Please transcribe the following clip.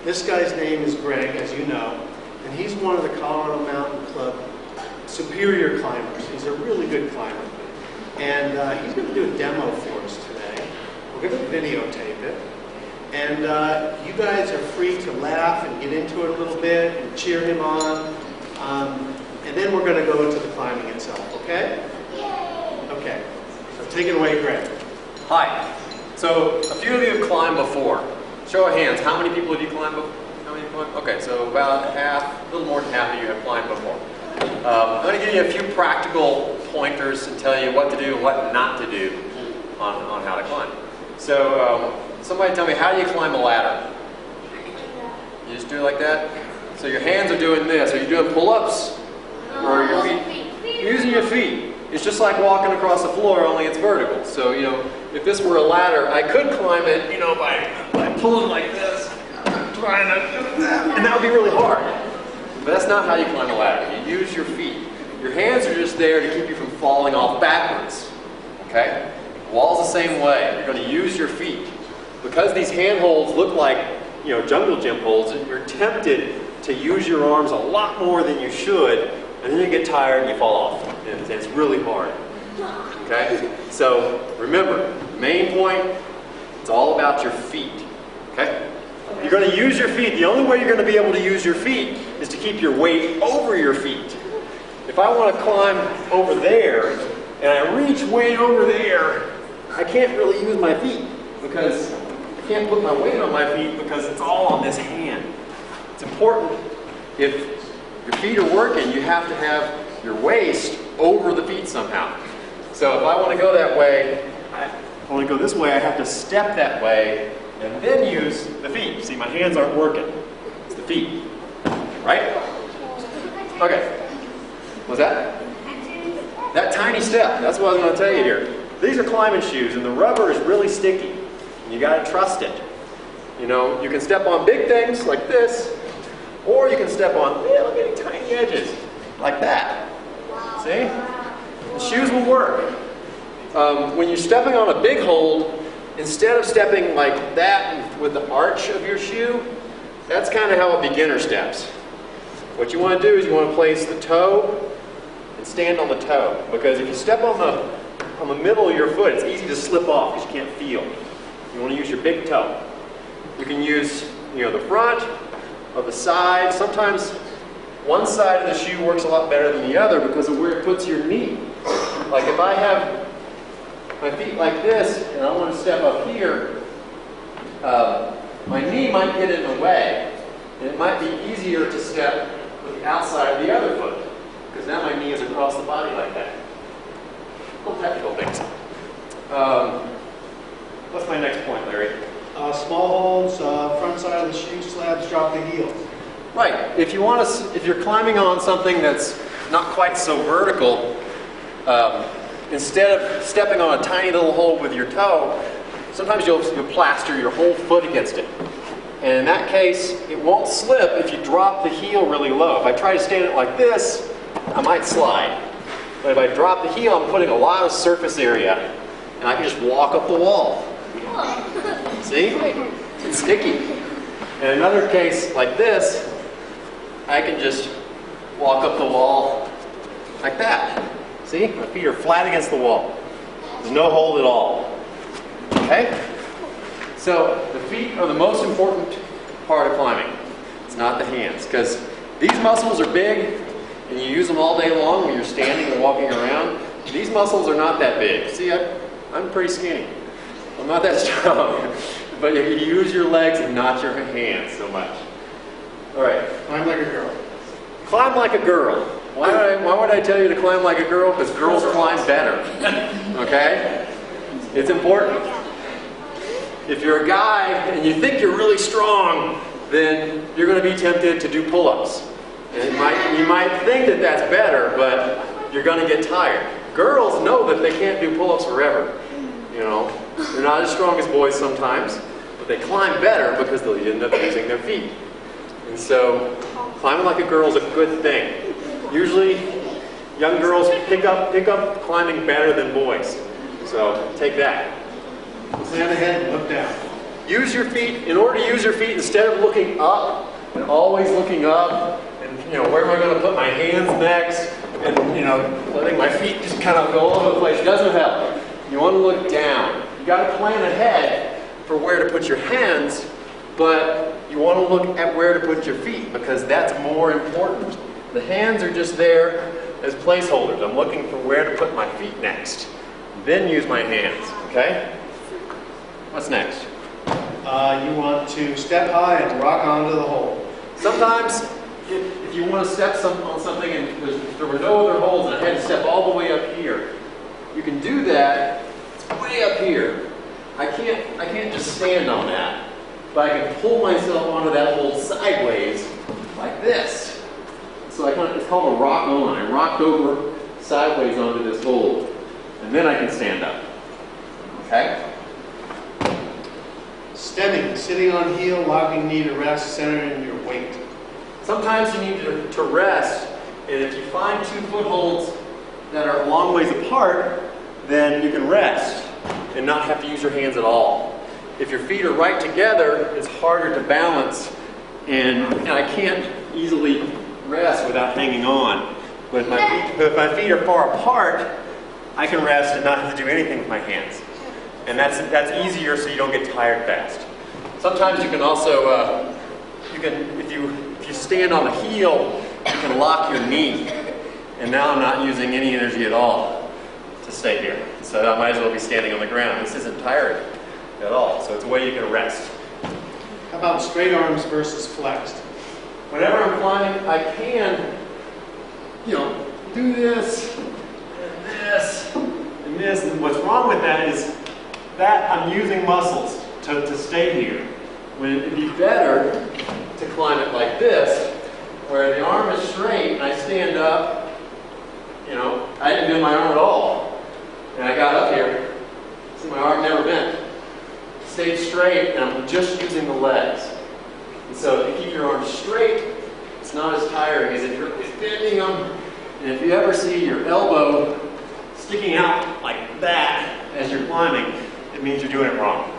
This guy's name is Greg, as you know, and he's one of the Colorado Mountain Club superior climbers. He's a really good climber. And he's going to do a demo for us today. We're going to videotape it. And you guys are free to laugh and get into it a little bit and cheer him on. And then we're going to go into the climbing itself, okay? Okay. So take it away, Greg. Hi. So a few of you have climbed before. Show of hands, how many people have you climbed before? How many people? Okay, so about half, a little more than half of you have climbed before. I'm going to give you a few practical pointers and tell you what to do and what not to do on how to climb. So somebody tell me, how do you climb a ladder? You just do it like that? So your hands are doing this. Are you doing pull-ups? Or your feet? You're using your feet. It's just like walking across the floor, only it's vertical. So, you know, if this were a ladder, I could climb it, you know, by pulling like this, trying to do that, and that would be really hard. But that's not how you climb a ladder. You use your feet. Your hands are just there to keep you from falling off backwards. Okay? The wall's the same way. You're going to use your feet. Because these handholds look like, you know, jungle gym holds, you're tempted to use your arms a lot more than you should, and then you get tired and you fall off. And it's really hard. Okay? So remember, main point, it's all about your feet. Okay? You're going to use your feet. The only way you're going to be able to use your feet is to keep your weight over your feet. If I want to climb over there and I reach way over there, I can't really use my feet because I can't put my weight on my feet because it's all on this hand. It's important, if your feet are working, you have to have your waist over the feet somehow. So if I want to go that way, I want to go this way, I have to step that way and then use the feet. See, my hands aren't working. It's the feet. Right? Okay. What's that? That tiny step. That's what I was going to tell you here. These are climbing shoes, and the rubber is really sticky. You got to trust it. You know, you can step on big things like this, or you can step on little bitty tiny edges like that. See? The shoes will work. When you're stepping on a big hold, instead of stepping like that with the arch of your shoe, that's kind of how a beginner steps. What you want to do is you want to place the toe and stand on the toe. Because if you step on the middle of your foot, it's easy to slip off because you can't feel. You want to use your big toe. You can use, you know, the front or the side. Sometimes one side of the shoe works a lot better than the other because of where it puts your knee. Like if I have my feet like this and I want to step up here, my knee might get in the way. And it might be easier to step with the outside of the other foot because now my knee is across the body like that. Little technical things. What's my next point, Larry? Small holes, front side of the shoe slabs, drop the heels. Right. If you want to, if you're climbing on something that's not quite so vertical, instead of stepping on a tiny little hole with your toe, sometimes you'll plaster your whole foot against it. And in that case, it won't slip if you drop the heel really low. If I try to stand it like this, I might slide. But if I drop the heel, I'm putting a lot of surface area, and I can just walk up the wall. See? It's sticky. In another case like this, I can just walk up the wall like that. See? My feet are flat against the wall. There's no hold at all. Okay? So the feet are the most important part of climbing. It's not the hands, because these muscles are big and you use them all day long when you're standing and walking around. These muscles are not that big. See, I'm pretty skinny. I'm not that strong. But you use your legs and not your hands so much. All right. Climb like a girl. Climb like a girl. Why would I tell you to climb like a girl? Because girls climb better. Okay? It's important. If you're a guy and you think you're really strong, then you're going to be tempted to do pull-ups. And you might think that that's better, but you're going to get tired. Girls know that they can't do pull-ups forever. You know, they're not as strong as boys sometimes, but they climb better because they'll end up using their feet. And so, climbing like a girl is a good thing. Usually, young girls pick up climbing better than boys. So, take that. Stand ahead and look down. use your feet, in order to use your feet, instead of looking up and always looking up, and where am I going to put my hands next, and letting my feet just kind of go all over the place, doesn't help. You want to look down. You got to plan ahead for where to put your hands, but you want to look at where to put your feet because that's more important. The hands are just there as placeholders. I'm looking for where to put my feet next. Then use my hands, okay? What's next? You want to step high and rock onto the hole. Sometimes, if you want to step on something and there were no other holes and I had to step all the way up here, you can do that. It's way up here. I can't just stand on that, but I can pull myself onto that hole sideways like this. So it's called a rock on. I rocked over sideways onto this hole, and then I can stand up. Okay? Stemming, sitting on heel, locking knee to rest, centering your weight. Sometimes you need to rest, and if you find 2 footholds that are a long ways apart, then you can rest and not have to use your hands at all. If your feet are right together, it's harder to balance, and I can't easily rest without hanging on. But if my feet are far apart, I can rest and not have to do anything with my hands. And that's easier so you don't get tired fast. Sometimes you can also, if you stand on the heel, you can lock your knee. And now I'm not using any energy at all to stay here. So I might as well be standing on the ground. This isn't tiring at all. So it's a way you can rest. How about straight arms versus flexed? Whenever I'm climbing, I can, do this, and this, and this. And what's wrong with that is that I'm using muscles to stay here. When it'd be better to climb it like this, where the arm is straight and I stand up, I didn't bend my arm at all. And I got up here, see my arm never bent. Stayed straight and I'm just using the legs. And so if you keep your arms straight, it's not as tiring as if you're bending them. And if you ever see your elbow sticking out like that as you're climbing, it means you're doing it wrong.